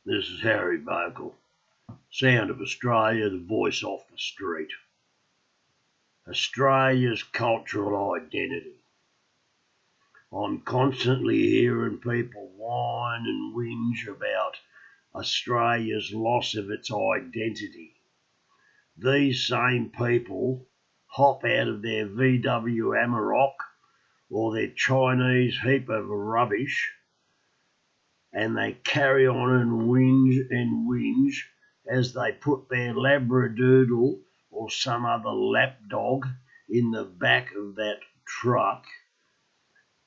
This is Harry Bogle, Sound of Australia, the voice off the street. Australia's cultural identity. I'm constantly hearing people whine and whinge about Australia's loss of its identity. These same people hop out of their VW Amarok or their Chinese heap of rubbish and they carry on and whinge as they put their Labradoodle or some other lapdog in the back of that truck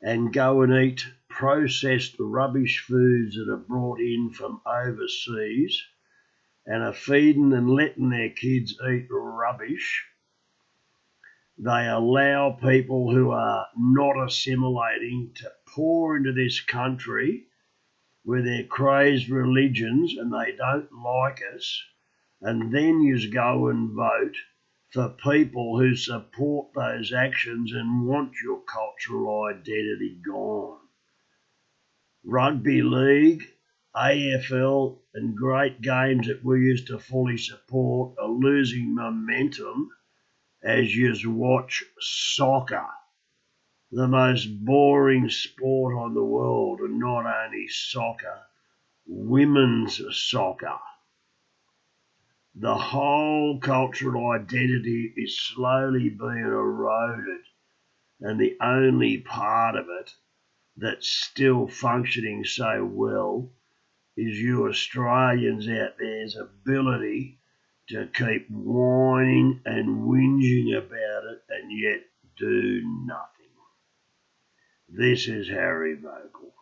and go and eat processed rubbish foods that are brought in from overseas and are feeding and letting their kids eat rubbish. They allow people who are not assimilating to pour into this country with their crazed religions and they don't like us, and then you go and vote for people who support those actions and want your cultural identity gone. Rugby league, AFL and great games that we used to fully support are losing momentum as you watch soccer, the most boring sport on the world, and not only soccer, women's soccer. The whole cultural identity is slowly being eroded, and the only part of it that's still functioning so well is you Australians out there's ability to keep whining and whinging about it and yet do nothing. This is Harry Bogle.